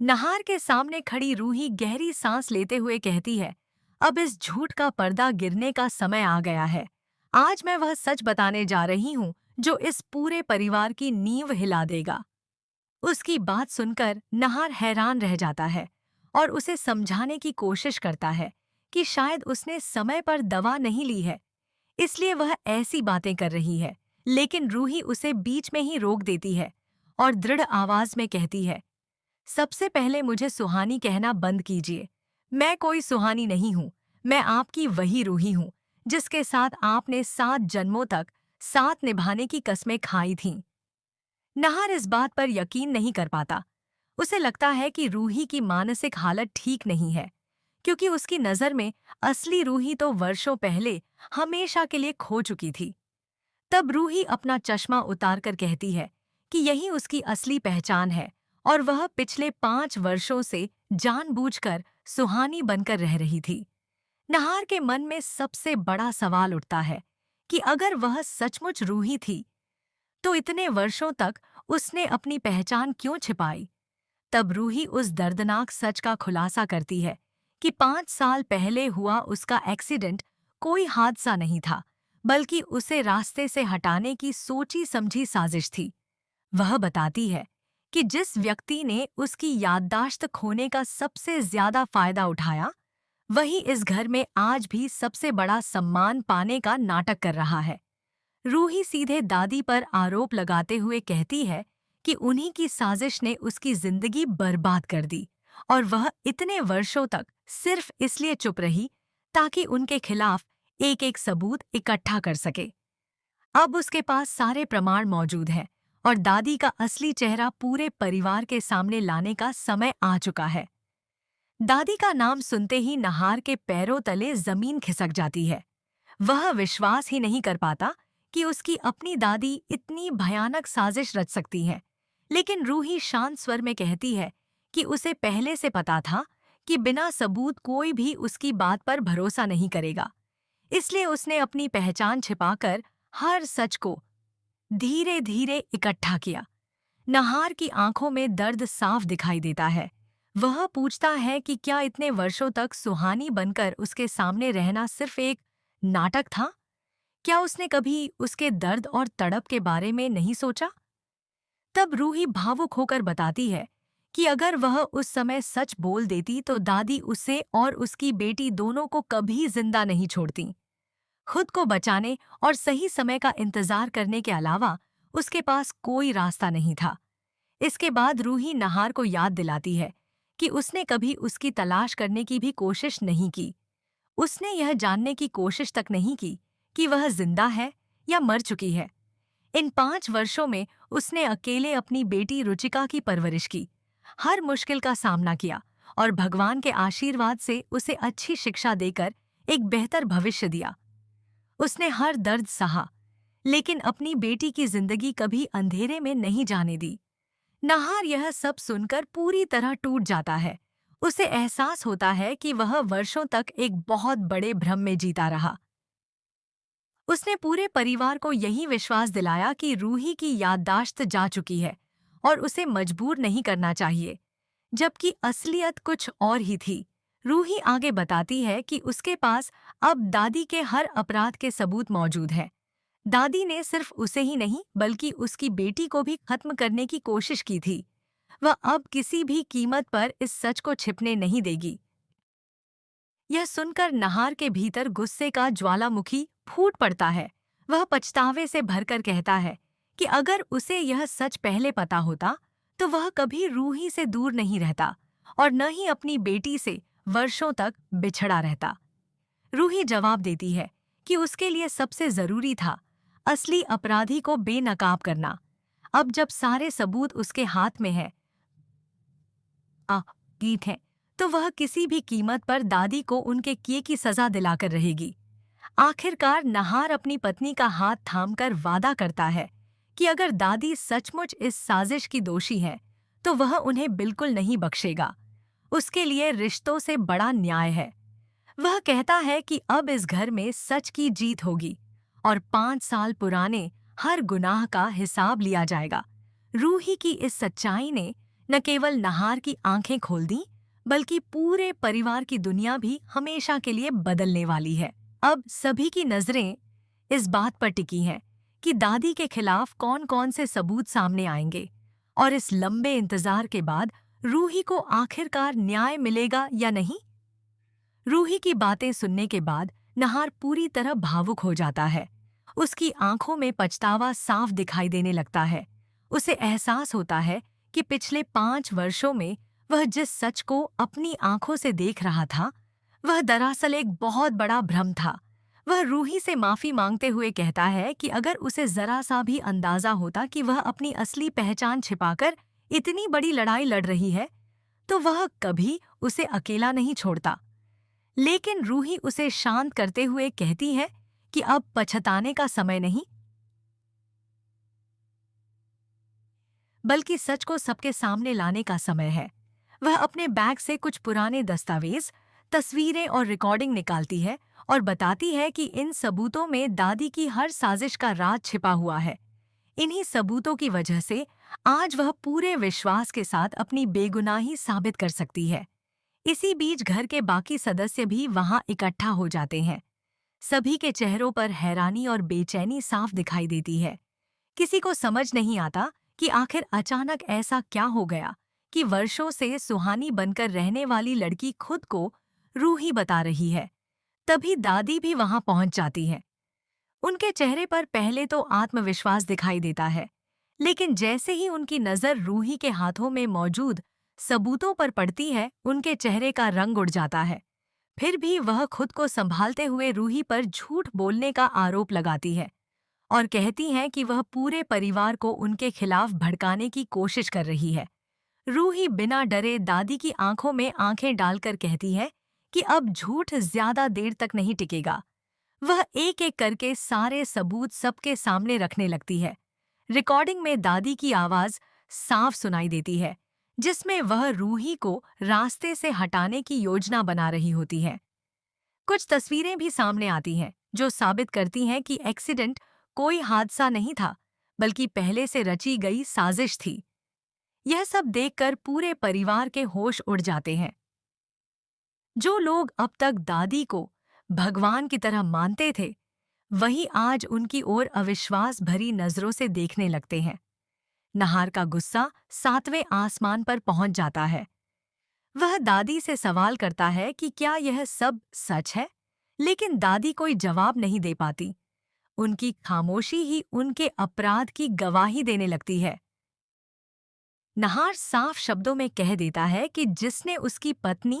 नहार के सामने खड़ी रूही गहरी सांस लेते हुए कहती है, अब इस झूठ का पर्दा गिरने का समय आ गया है। आज मैं वह सच बताने जा रही हूँ जो इस पूरे परिवार की नींव हिला देगा। उसकी बात सुनकर नहार हैरान रह जाता है और उसे समझाने की कोशिश करता है कि शायद उसने समय पर दवा नहीं ली है, इसलिए वह ऐसी बातें कर रही है। लेकिन रूही उसे बीच में ही रोक देती है और दृढ़ आवाज में कहती है, सबसे पहले मुझे सुहानी कहना बंद कीजिए। मैं कोई सुहानी नहीं हूँ। मैं आपकी वही रूही हूँ जिसके साथ आपने 7 जन्मों तक साथ निभाने की कस्में खाई थीं। नहार इस बात पर यकीन नहीं कर पाता। उसे लगता है कि रूही की मानसिक हालत ठीक नहीं है, क्योंकि उसकी नज़र में असली रूही तो वर्षों पहले हमेशा के लिए खो चुकी थी। तब रूही अपना चश्मा उतारकर कहती है कि यही उसकी असली पहचान है और वह पिछले 5 वर्षों से जानबूझकर सुहानी बनकर रह रही थी। नहार के मन में सबसे बड़ा सवाल उठता है कि अगर वह सचमुच रूही थी, तो इतने वर्षों तक उसने अपनी पहचान क्यों छिपाई? तब रूही उस दर्दनाक सच का खुलासा करती है कि 5 साल पहले हुआ उसका एक्सीडेंट कोई हादसा नहीं था, बल्कि उसे रास्ते से हटाने की सोची समझी साजिश थी। वह बताती है कि जिस व्यक्ति ने उसकी याददाश्त खोने का सबसे ज्यादा फायदा उठाया, वही इस घर में आज भी सबसे बड़ा सम्मान पाने का नाटक कर रहा है। रूही सीधे दादी पर आरोप लगाते हुए कहती है कि उन्हीं की साजिश ने उसकी जिंदगी बर्बाद कर दी और वह इतने वर्षों तक सिर्फ इसलिए चुप रही ताकि उनके खिलाफ एक एक सबूत इकट्ठा कर सके। अब उसके पास सारे प्रमाण मौजूद हैं और दादी का असली चेहरा पूरे परिवार के सामने लाने का समय आ चुका है। दादी का नाम सुनते ही नहार के पैरों तले जमीन खिसक जाती है। वह विश्वास ही नहीं कर पाता कि उसकी अपनी दादी इतनी भयानक साजिश रच सकती है। लेकिन रूही शांत स्वर में कहती है कि उसे पहले से पता था कि बिना सबूत कोई भी उसकी बात पर भरोसा नहीं करेगा। इसलिए उसने अपनी पहचान छिपाकर हर सच को धीरे धीरे इकट्ठा किया। नहार की आंखों में दर्द साफ दिखाई देता है। वह पूछता है कि क्या इतने वर्षों तक सुहानी बनकर उसके सामने रहना सिर्फ एक नाटक था? क्या उसने कभी उसके दर्द और तड़प के बारे में नहीं सोचा? तब रूही भावुक होकर बताती है कि अगर वह उस समय सच बोल देती तो दादी उसे और उसकी बेटी दोनों को कभी जिंदा नहीं छोड़ती। खुद को बचाने और सही समय का इंतजार करने के अलावा उसके पास कोई रास्ता नहीं था। इसके बाद रूही नहार को याद दिलाती है कि उसने कभी उसकी तलाश करने की भी कोशिश नहीं की। उसने यह जानने की कोशिश तक नहीं की कि वह जिंदा है या मर चुकी है। इन 5 वर्षों में उसने अकेले अपनी बेटी रुचिका की परवरिश की, हर मुश्किल का सामना किया और भगवान के आशीर्वाद से उसे अच्छी शिक्षा देकर एक बेहतर भविष्य दिया। उसने हर दर्द सहा, लेकिन अपनी बेटी की जिंदगी कभी अंधेरे में नहीं जाने दी। नहार यह सब सुनकर पूरी तरह टूट जाता है। उसे एहसास होता है कि वह वर्षों तक एक बहुत बड़े भ्रम में जीता रहा। उसने पूरे परिवार को यही विश्वास दिलाया कि रूही की याददाश्त जा चुकी है और उसे मजबूर नहीं करना चाहिए, जबकि असलियत कुछ और ही थी। रूही आगे बताती है कि उसके पास अब दादी के हर अपराध के सबूत मौजूद हैं। दादी ने सिर्फ उसे ही नहीं बल्कि उसकी बेटी को भी खत्म करने की कोशिश की थी। वह अब किसी भी कीमत पर इस सच को छिपने नहीं देगी। यह सुनकर नहार के भीतर गुस्से का ज्वालामुखी फूट पड़ता है। वह पछतावे से भरकर कहता है कि अगर उसे यह सच पहले पता होता तो वह कभी रूही से दूर नहीं रहता और न ही अपनी बेटी से वर्षों तक बिछड़ा रहता। रूही जवाब देती है कि उसके लिए सबसे जरूरी था असली अपराधी को बेनकाब करना। अब जब सारे सबूत उसके हाथ में है, गीत है, तो वह किसी भी कीमत पर दादी को उनके किए की सजा दिलाकर रहेगी। आखिरकार नहार अपनी पत्नी का हाथ थामकर वादा करता है कि अगर दादी सचमुच इस साजिश की दोषी है, तो वह उन्हें बिल्कुल नहीं बख्शेगा। उसके लिए रिश्तों से बड़ा न्याय है। वह कहता है कि अब इस घर में सच की जीत होगी और 5 साल पुराने हर गुनाह का हिसाब लिया जाएगा। रूही की इस सच्चाई ने न केवल नहार की आंखें खोल दी, बल्कि पूरे परिवार की दुनिया भी हमेशा के लिए बदलने वाली है। अब सभी की नजरें इस बात पर टिकी हैं कि दादी के खिलाफ कौन कौन से सबूत सामने आएंगे और इस लंबे इंतजार के बाद रूही को आखिरकार न्याय मिलेगा या नहीं। रूही की बातें सुनने के बाद नहार पूरी तरह भावुक हो जाता है। उसकी आंखों में पछतावा साफ दिखाई देने लगता है। उसे एहसास होता है कि पिछले 5 वर्षों में वह जिस सच को अपनी आंखों से देख रहा था, वह दरअसल एक बहुत बड़ा भ्रम था। वह रूही से माफी मांगते हुए कहता है कि अगर उसे जरा सा भी अंदाजा होता कि वह अपनी असली पहचान छिपाकर इतनी बड़ी लड़ाई लड़ रही है, तो वह कभी उसे अकेला नहीं छोड़ता। लेकिन रूही उसे शांत करते हुए कहती है कि अब पछताने का समय नहीं, बल्कि सच को सबके सामने लाने का समय है। वह अपने बैग से कुछ पुराने दस्तावेज, तस्वीरें और रिकॉर्डिंग निकालती है और बताती है कि इन सबूतों में दादी की हर साजिश का राज छिपा हुआ है। इन्हीं सबूतों की वजह से आज वह पूरे विश्वास के साथ अपनी बेगुनाही साबित कर सकती है। इसी बीच घर के बाकी सदस्य भी वहां इकट्ठा हो जाते हैं। सभी के चेहरों पर हैरानी और बेचैनी साफ दिखाई देती है। किसी को समझ नहीं आता कि आखिर अचानक ऐसा क्या हो गया कि वर्षों से सुहानी बनकर रहने वाली लड़की खुद को रूही बता रही है। तभी दादी भी वहां पहुंच जाती है। उनके चेहरे पर पहले तो आत्मविश्वास दिखाई देता है, लेकिन जैसे ही उनकी नजर रूही के हाथों में मौजूद सबूतों पर पड़ती है, उनके चेहरे का रंग उड़ जाता है। फिर भी वह खुद को संभालते हुए रूही पर झूठ बोलने का आरोप लगाती है और कहती हैं कि वह पूरे परिवार को उनके खिलाफ भड़काने की कोशिश कर रही है। रूही बिना डरे दादी की आंखों में आंखें डालकर कहती है कि अब झूठ ज्यादा देर तक नहीं टिकेगा। वह एक एक करके सारे सबूत सबके सामने रखने लगती है। रिकॉर्डिंग में दादी की आवाज साफ सुनाई देती है, जिसमें वह रूही को रास्ते से हटाने की योजना बना रही होती है। कुछ तस्वीरें भी सामने आती हैं जो साबित करती हैं कि एक्सीडेंट कोई हादसा नहीं था, बल्कि पहले से रची गई साजिश थी। यह सब देखकर पूरे परिवार के होश उड़ जाते हैं। जो लोग अब तक दादी को भगवान की तरह मानते थे, वही आज उनकी ओर अविश्वास भरी नजरों से देखने लगते हैं। नहार का गुस्सा 7वें आसमान पर पहुंच जाता है। वह दादी से सवाल करता है कि क्या यह सब सच है, लेकिन दादी कोई जवाब नहीं दे पाती। उनकी खामोशी ही उनके अपराध की गवाही देने लगती है। नहार साफ शब्दों में कह देता है कि जिसने उसकी पत्नी